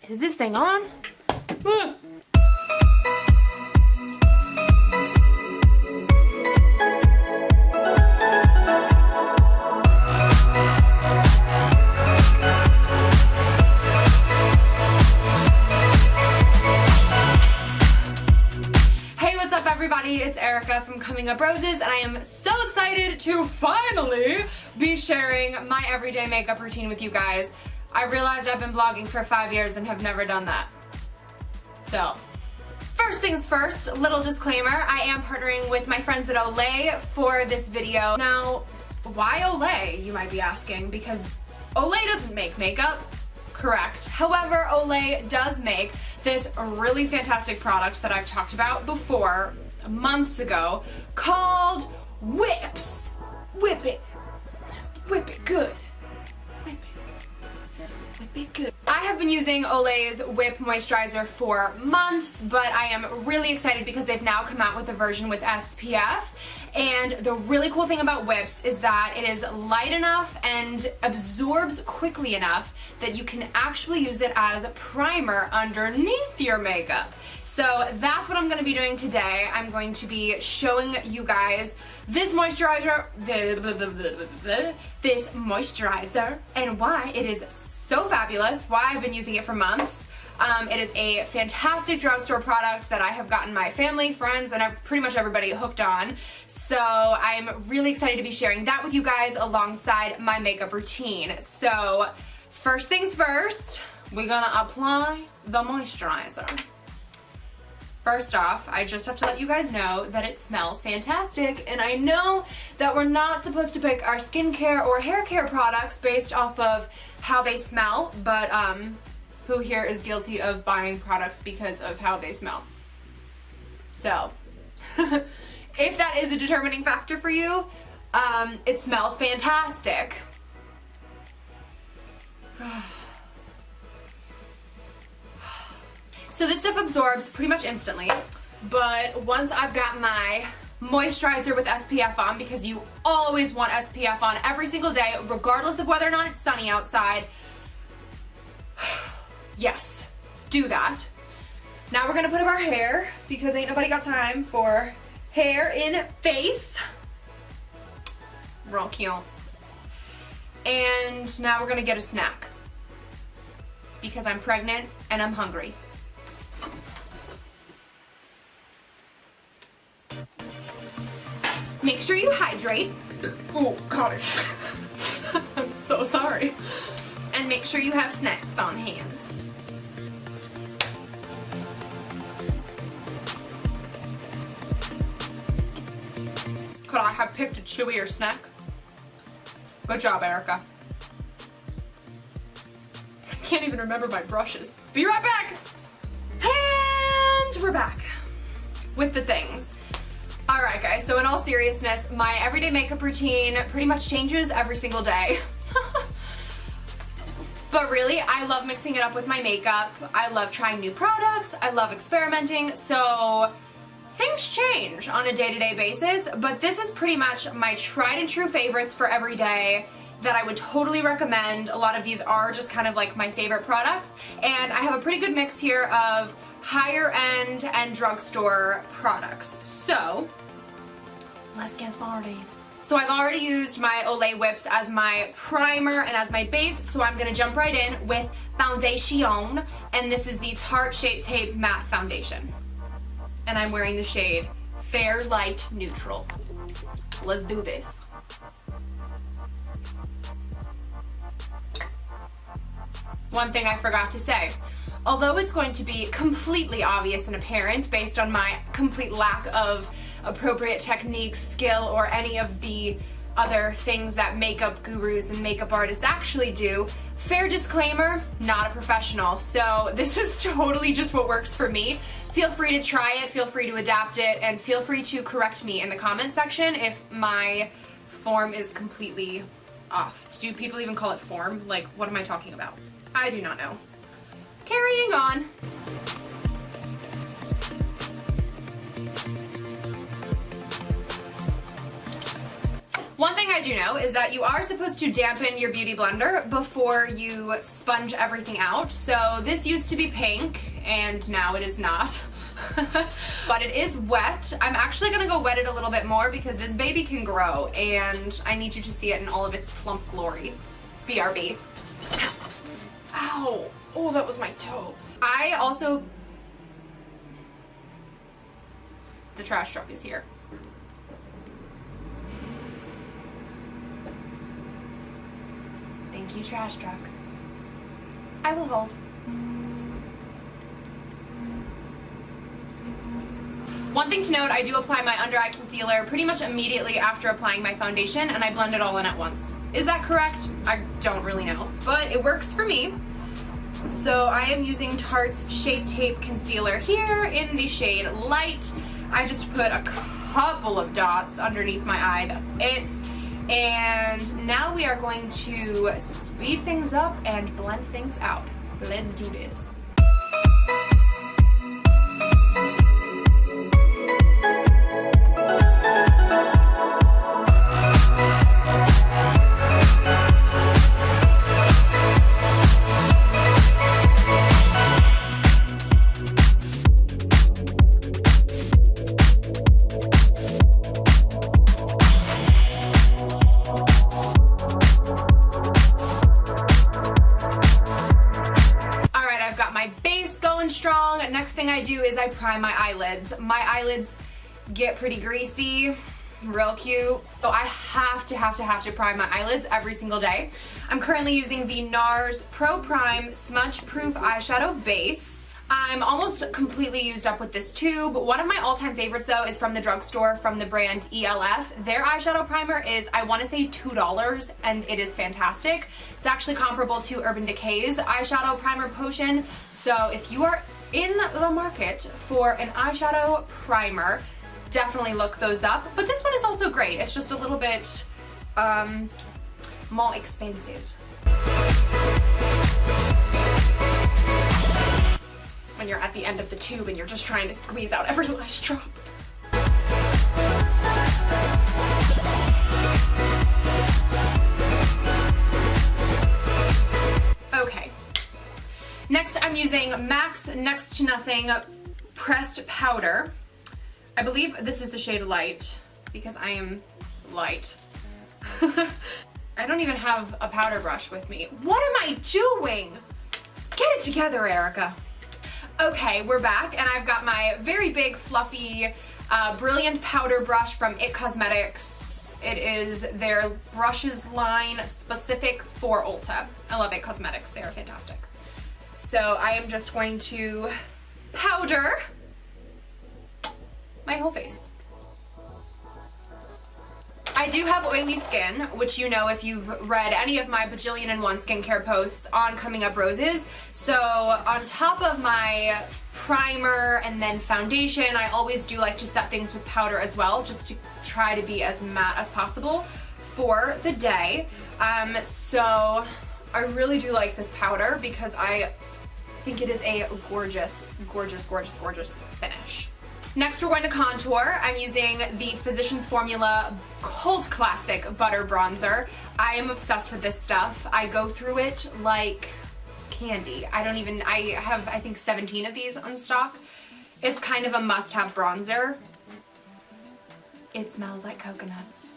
Is this thing on? Everybody, it's Erica from Coming Up Roses, and I am so excited to finally be sharing my everyday makeup routine with you guys. I realized I've been blogging for 5 years and have never done that. So, first things first, little disclaimer, I am partnering with my friends at Olay for this video. Now, why Olay, you might be asking, because Olay doesn't make makeup. Correct. However, Olay does make this really fantastic product that I've talked about before, months ago, called Whips. Whip it. Whip it good. Whip it. Whip it good. I have been using Olay's Whip Moisturizer for months, but I am really excited because they've now come out with a version with SPF. And the really cool thing about Whips is that it is light enough and absorbs quickly enough that you can actually use it as a primer underneath your makeup. So that's what I'm going to be doing today. I'm going to be showing you guys this moisturizer, and why it is so fabulous, why I've been using it for months. It is a fantastic drugstore product that I have gotten my family, friends, and pretty much everybody hooked on. So I'm really excited to be sharing that with you guys alongside my makeup routine. So first things first, we're gonna apply the moisturizer. First off, I just have to let you guys know that it smells fantastic, and I know that we're not supposed to pick our skincare or hair care products based off of how they smell, but who here is guilty of buying products because of how they smell? So, if that is a determining factor for you, it smells fantastic. So this stuff absorbs pretty much instantly, but once I've got my moisturizer with SPF on, because you always want SPF on every single day, regardless of whether or not it's sunny outside, yes, do that. Now we're gonna put up our hair, because ain't nobody got time for hair in face. Real cute. And now we're gonna get a snack, because I'm pregnant and I'm hungry. Make sure you hydrate. Oh gosh. I'm so sorry. And make sure you have snacks on hand. Could I have picked a chewier snack? Good job, Erica. I can't even remember my brushes. Be right back! And we're back with the things. Alright guys, so in all seriousness, my everyday makeup routine pretty much changes every single day. But really, I love mixing it up with my makeup. I love trying new products. I love experimenting. So things change on a day-to-day basis, but this is pretty much my tried and true favorites for every day that I would totally recommend. A lot of these are just kind of like my favorite products, and I have a pretty good mix here of higher end and drugstore products. So let's get started. So I've already used my Olay Whips as my primer and as my base, so I'm gonna jump right in with foundation, and this is the Tarte Shape Tape Matte Foundation. And I'm wearing the shade Fair Light Neutral. Let's do this. One thing I forgot to say. Although it's going to be completely obvious and apparent based on my complete lack of appropriate technique, skill, or any of the other things that makeup gurus and makeup artists actually do, fair disclaimer, not a professional. So this is totally just what works for me. Feel free to try it, feel free to adapt it, and feel free to correct me in the comment section if my form is completely off. Do people even call it form? Like, what am I talking about? I do not know. Carrying on. One thing I do know is that you are supposed to dampen your beauty blender before you sponge everything out. So this used to be pink and now it is not. But it is wet. I'm actually gonna go wet it a little bit more because this baby can grow and I need you to see it in all of its plump glory. BRB. Ow. Oh, that was my toe. I also... The trash truck is here. Thank you, trash truck. I will hold. One thing to note, I do apply my under eye concealer pretty much immediately after applying my foundation, and I blend it all in at once. Is that correct? I don't really know, but it works for me. So I am using Tarte's Shape Tape Concealer here in the shade Light. I just put a couple of dots underneath my eye, that's it. And now we are going to speed things up and blend things out. Let's do this. Strong. Next thing I do is I prime my eyelids. My eyelids get pretty greasy, real cute. So I have to prime my eyelids every single day. I'm currently using the NARS Pro Prime Smudge Proof Eyeshadow Base. I'm almost completely used up with this tube. One of my all-time favorites though is from the drugstore from the brand ELF. Their eyeshadow primer is, I want to say $2, and it is fantastic. It's actually comparable to Urban Decay's eyeshadow primer potion. So if you are in the market for an eyeshadow primer, definitely look those up. But this one is also great. It's just a little bit more expensive. When you're at the end of the tube and you're just trying to squeeze out every last drop. Okay. Next, I'm using MAC's Next to Nothing Pressed Powder. I believe this is the shade Light because I am light. I don't even have a powder brush with me. What am I doing? Get it together, Erica. Okay, we're back and I've got my very big fluffy brilliant powder brush from IT Cosmetics. It is their brushes line specific for Ulta. I love IT Cosmetics, they are fantastic. So I am just going to powder my whole face. I do have oily skin, which you know if you've read any of my bajillion and one skincare posts on Coming Up Roses. So on top of my primer and then foundation, I always do like to set things with powder as well, just to try to be as matte as possible for the day. So I really do like this powder because I think it is a gorgeous, gorgeous, gorgeous, gorgeous finish. Next we're going to contour. I'm using the Physicians Formula Cult Classic Butter Bronzer. I am obsessed with this stuff. I go through it like candy. I have I think 17 of these on stock. It's kind of a must-have bronzer. It smells like coconuts.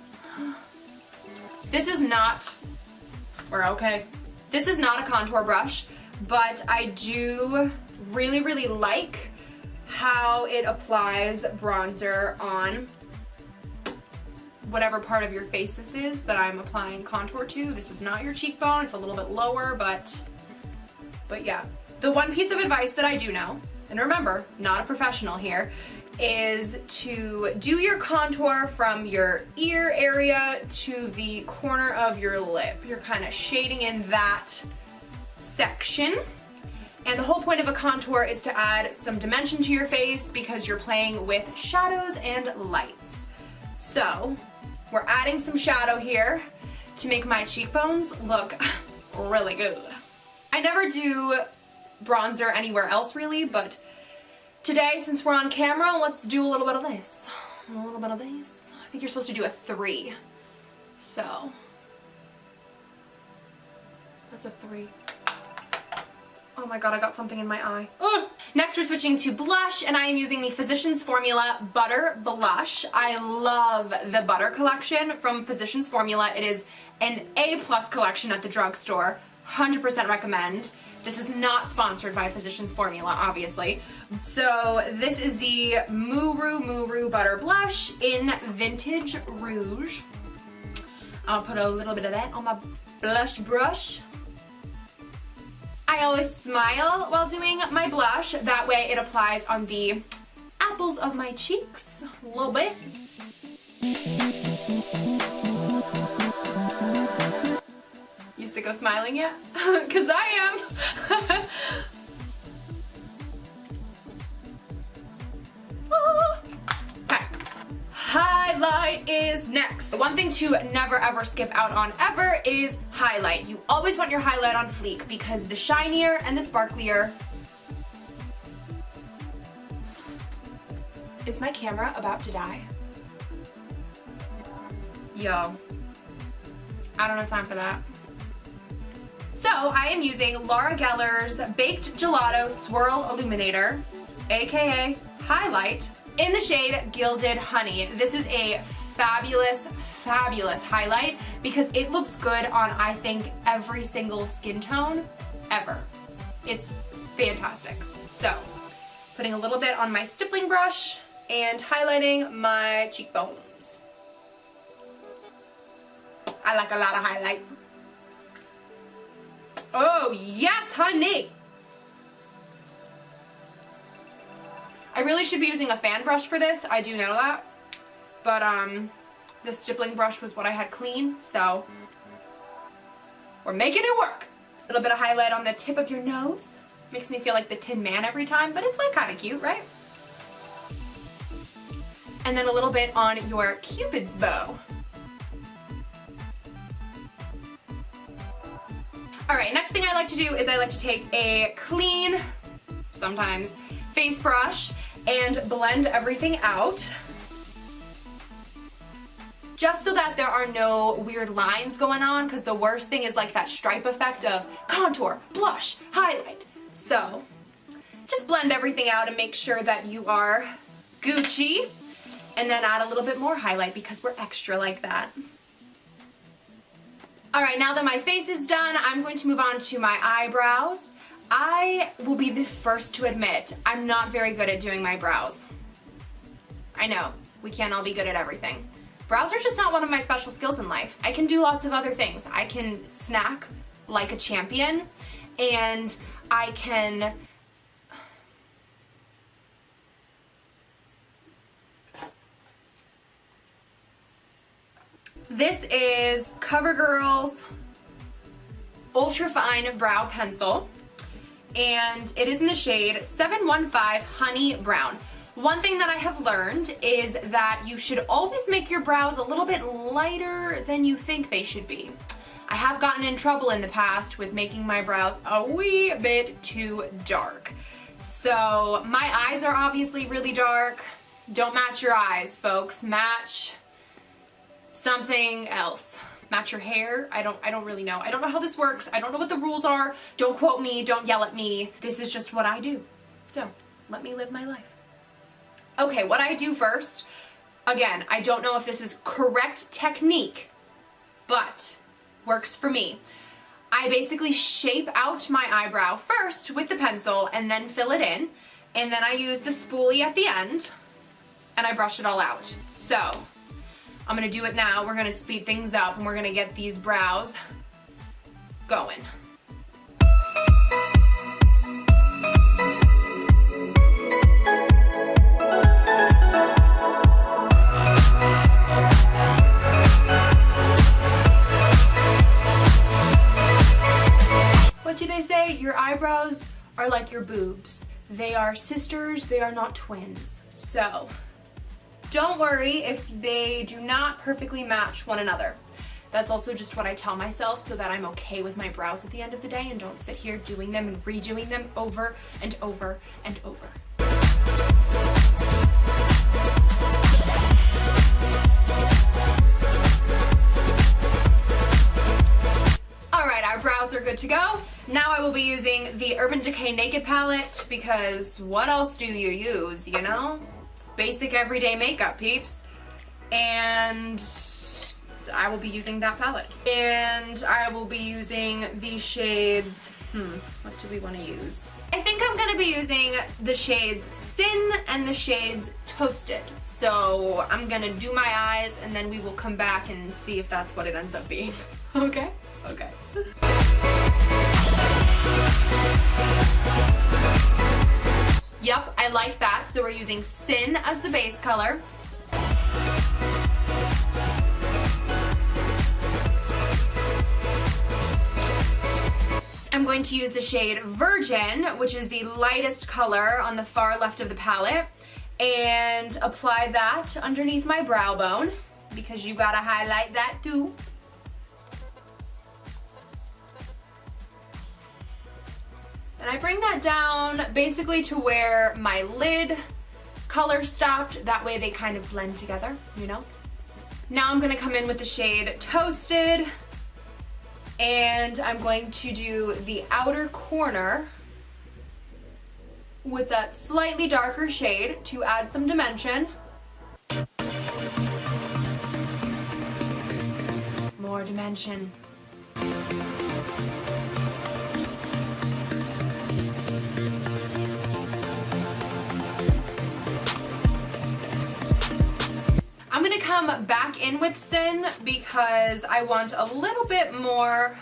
This is not, we're okay. This is not a contour brush, but I do really, really like how it applies bronzer on whatever part of your face this is that I'm applying contour to. This is not your cheekbone, it's a little bit lower, but yeah. The one piece of advice that I do know, and remember, not a professional here, is to do your contour from your ear area to the corner of your lip. You're kind of shading in that section. And the whole point of a contour is to add some dimension to your face because you're playing with shadows and lights. So we're adding some shadow here to make my cheekbones look really good. I never do bronzer anywhere else really, but today, since we're on camera, let's do a little bit of this. A little bit of this. I think you're supposed to do a 3. So that's a 3. Oh my god, I got something in my eye. Ugh. Next we're switching to blush, and I am using the Physicians Formula Butter Blush. I love the Butter collection from Physicians Formula. It is an A+ collection at the drugstore. 100% recommend. This is not sponsored by Physicians Formula, obviously. So this is the Muru Butter Blush in Vintage Rouge. I'll put a little bit of that on my blush brush. I always smile while doing my blush. That way it applies on the apples of my cheeks a little bit. You sick of smiling yet? Because I am. Okay. Highlight is next. One thing to never ever skip out on ever is highlight. You always want your highlight on fleek because the shinier and the sparklier. Is my camera about to die? Yo, I don't have time for that. So I am using Laura Geller's Baked Gelato Swirl Illuminator, aka Highlight, in the shade Gilded Honey. This is a fabulous, fabulous highlight because it looks good on, I think, every single skin tone ever. It's fantastic. So, putting a little bit on my stippling brush and highlighting my cheekbones. I like a lot of highlight. Oh, yes, honey! I really should be using a fan brush for this, I do know that. But, the stippling brush was what I had clean, so we're making it work. A little bit of highlight on the tip of your nose. Makes me feel like the Tin Man every time, but it's like kind of cute, right? And then a little bit on your Cupid's bow. Alright, next thing I like to do is I like to take a clean, sometimes, face brush and blend everything out. Just so that there are no weird lines going on, because the worst thing is like that stripe effect of contour, blush, highlight. So, just blend everything out and make sure that you are Gucci, and then add a little bit more highlight because we're extra like that. Alright, now that my face is done, I'm going to move on to my eyebrows. I will be the first to admit, I'm not very good at doing my brows. I know, we can't all be good at everything. Brows are just not one of my special skills in life. I can do lots of other things. I can snack like a champion, and I can... This is CoverGirl's Ultra Fine Brow Pencil, and it is in the shade 715 Honey Brown. One thing that I have learned is that you should always make your brows a little bit lighter than you think they should be. I have gotten in trouble in the past with making my brows a wee bit too dark. So my eyes are obviously really dark. Don't match your eyes, folks. Match something else. Match your hair. I don't really know. I don't know how this works. I don't know what the rules are. Don't quote me. Don't yell at me. This is just what I do. So let me live my life. Okay, what I do first, again, I don't know if this is correct technique, but works for me. I basically shape out my eyebrow first with the pencil and then fill it in, and then I use the spoolie at the end and I brush it all out. So I'm gonna do it now. We're gonna speed things up and we're gonna get these brows going. What do they say? Your eyebrows are like your boobs. They are sisters, they are not twins. So don't worry if they do not perfectly match one another. That's also just what I tell myself so that I'm okay with my brows at the end of the day and don't sit here doing them and redoing them over and over and over. eyebrows are good to go. Now I will be using the Urban Decay Naked palette because what else do you use, you know? It's basic everyday makeup, peeps. And I will be using that palette. And I will be using the shades, what do we want to use? I think I'm gonna be using the shades Sin and the shades Toasted. So I'm gonna do my eyes and then we will come back and see if that's what it ends up being. Okay? Okay. Yep, I like that. So we're using Sin as the base color. I'm going to use the shade Virgin, which is the lightest color on the far left of the palette, and apply that underneath my brow bone because you gotta highlight that too. And I bring that down basically to where my lid color stopped. That way they kind of blend together, you know? Now I'm gonna come in with the shade Toasted, and I'm going to do the outer corner with that slightly darker shade to add some dimension. More dimension. I'm gonna come back in with Sin because I want a little bit more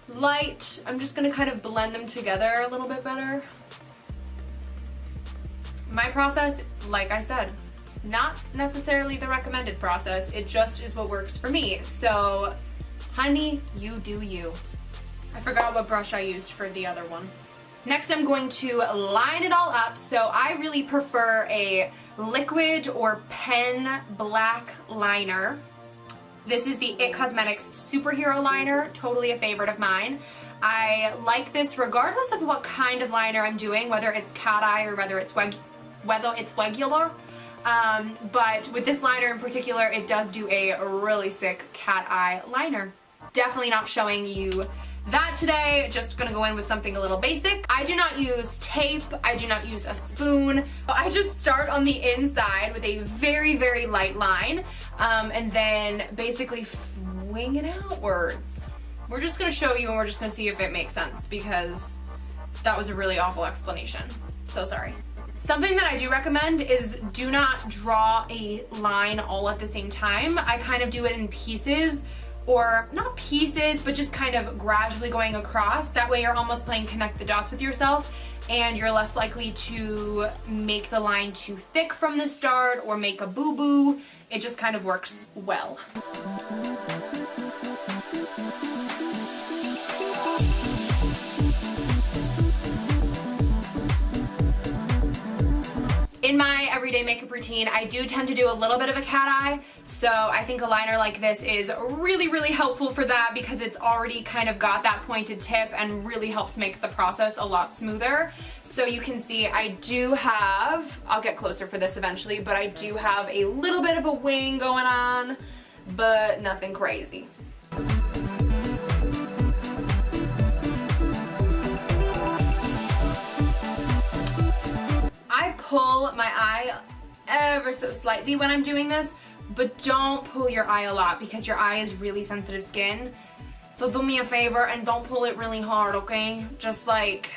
light. I'm just gonna kind of blend them together a little bit better. My process, like I said, not necessarily the recommended process. It just is what works for me. So, honey, you do you. I forgot what brush I used for the other one. Next, I'm going to line it all up. So I really prefer a liquid or pen black liner. This is the IT Cosmetics Superhero Liner, totally a favorite of mine. I like this regardless of what kind of liner I'm doing, whether it's cat eye or whether it's regular. But with this liner in particular, it does do a really sick cat eye liner. Definitely not showing you that today, just gonna go in with something a little basic. I do not use tape, I do not use a spoon. I just start on the inside with a very, very light line, and then basically wing it outwards. We're just gonna show you and we're just gonna see if it makes sense because that was a really awful explanation. So sorry. Something that I do recommend is do not draw a line all at the same time. I kind of do it in pieces, or not pieces, but just kind of gradually going across. That way you're almost playing connect the dots with yourself and you're less likely to make the line too thick from the start or make a boo-boo. It just kind of works well. In my everyday makeup routine, I do tend to do a little bit of a cat eye, so I think a liner like this is really, really helpful for that because it's already kind of got that pointed tip and really helps make the process a lot smoother. So you can see I do have, I'll get closer for this eventually, but I do have a little bit of a wing going on, but nothing crazy. Pull my eye ever so slightly when I'm doing this, but don't pull your eye a lot because your eye is really sensitive skin. So do me a favor and don't pull it really hard, okay? Just like,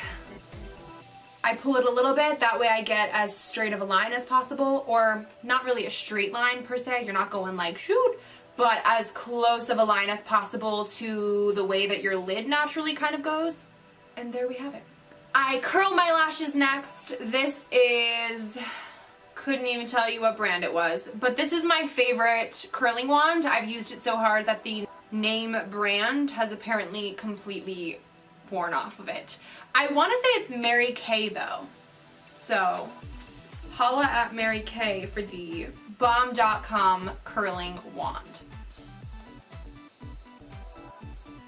I pull it a little bit, that way I get as straight of a line as possible, or not really a straight line per se, you're not going like shoot, but as close of a line as possible to the way that your lid naturally kind of goes. And there we have it. I curl my lashes next. This is, couldn't even tell you what brand it was, but this is my favorite curling wand. I've used it so hard that the name brand has apparently completely worn off of it. I want to say it's Mary Kay though. So holla at Mary Kay for the bomb.com curling wand.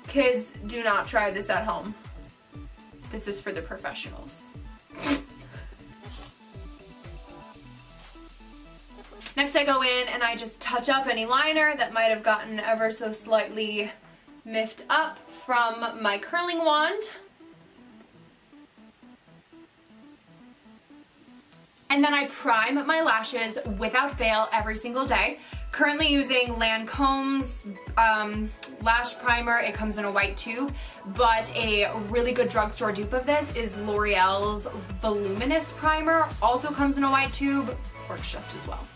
Kids, do not try this at home. This is for the professionals. Next I go in and I just touch up any liner that might have gotten ever so slightly Miffed up from my curling wand. And then I prime my lashes without fail every single day. Currently using Lancome's lash primer. It comes in a white tube, but a really good drugstore dupe of this is L'Oreal's Voluminous Primer. Also comes in a white tube, works just as well.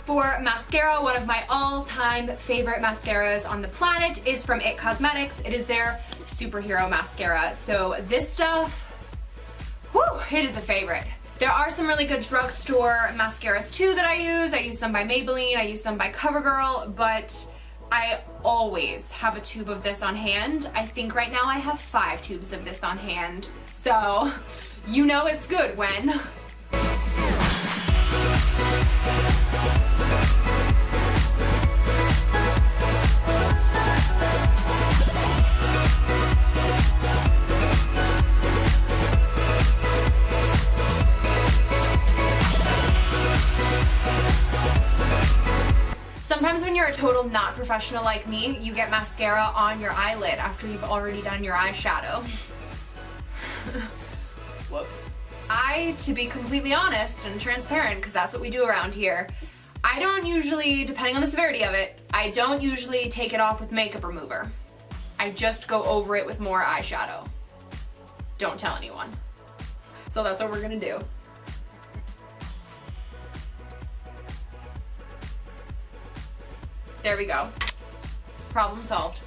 For mascara, one of my all-time favorite mascaras on the planet is from IT Cosmetics. It is their Superhero Mascara. So this stuff, whew, it is a favorite. There are some really good drugstore mascaras too that I use. I use some by Maybelline, I use some by CoverGirl, but I always have a tube of this on hand. I think right now I have 5 tubes of this on hand. So you know it's good when. Sometimes when you're a total not professional like me, you get mascara on your eyelid after you've already done your eyeshadow. Whoops. To be completely honest and transparent, because that's what we do around here, I don't usually, depending on the severity of it, I don't usually take it off with makeup remover. I just go over it with more eyeshadow. Don't tell anyone. So that's what we're gonna do. There we go. Problem solved.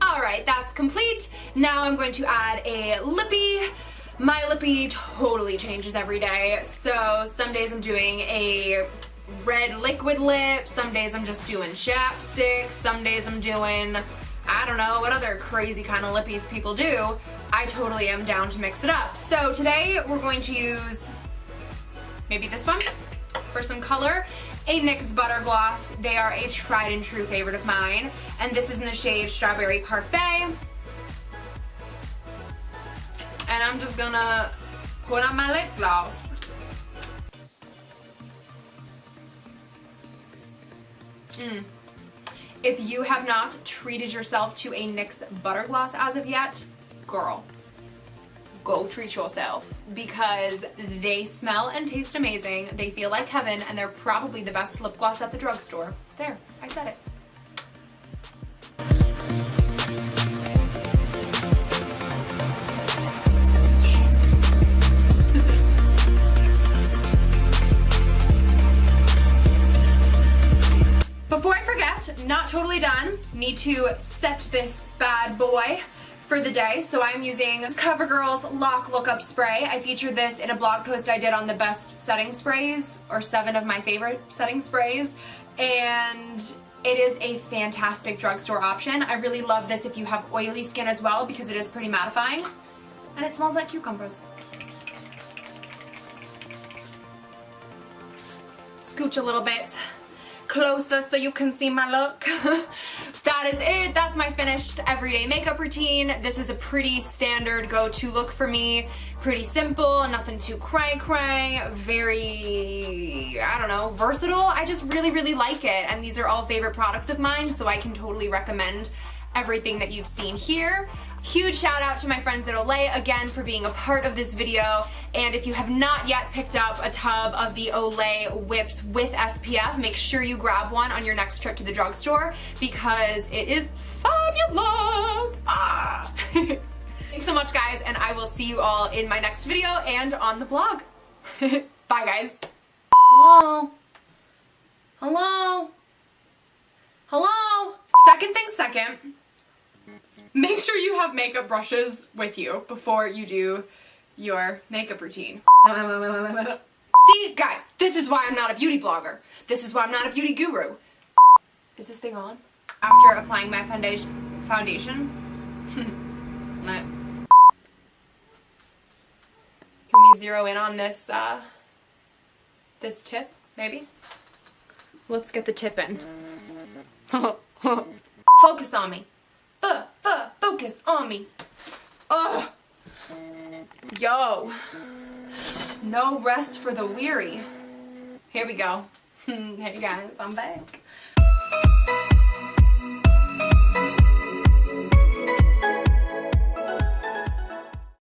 Alright, that's complete. Now I'm going to add a lippy. My lippy totally changes every day. So some days I'm doing a red liquid lip, some days I'm just doing chapstick, some days I'm doing, I don't know, what other crazy kind of lippies people do. I totally am down to mix it up. So today we're going to use maybe this one for some color, a NYX Butter Gloss. They are a tried and true favorite of mine, and this is in the shade Strawberry Parfait. And I'm just gonna put on my lip gloss. If you have not treated yourself to a NYX Butter Gloss as of yet, girl, go treat yourself, because they smell and taste amazing, they feel like heaven, and they're probably the best lip gloss at the drugstore. There, I said it. Before I forget, not totally done, need to set this bad boy for the day. So I'm using CoverGirl's Lock Lookup Spray. I featured this in a blog post I did on the best setting sprays, or 7 of my favorite setting sprays, and it is a fantastic drugstore option. I really love this if you have oily skin as well, because it is pretty mattifying, and it smells like cucumbers. Scooch a little bit closer so you can see my look. That is it. That's my finished everyday makeup routine. This is a pretty standard go-to look for me. Pretty simple, nothing too cray-cray, very, I don't know, versatile. I just really, really like it, and these are all favorite products of mine, so I can totally recommend everything that you've seen here. Huge shout out to my friends at Olay again for being a part of this video, and if you have not yet picked up a tub of the Olay whips with SPF, make sure you grab one on your next trip to the drugstore, because it is fabulous! Thanks so much, guys, and I will see you all in my next video and on the blog. Bye, guys. Hello? Hello? Hello? Second thing second, make sure you have makeup brushes with you before you do your makeup routine. See, guys, this is why I'm not a beauty blogger. This is why I'm not a beauty guru. Is this thing on? After applying my foundation? Can we zero in on this, this tip, maybe? Let's get the tip in. Focus on me. Focus on me. Yo. No rest for the weary. Here we go. Hey guys, I'm back.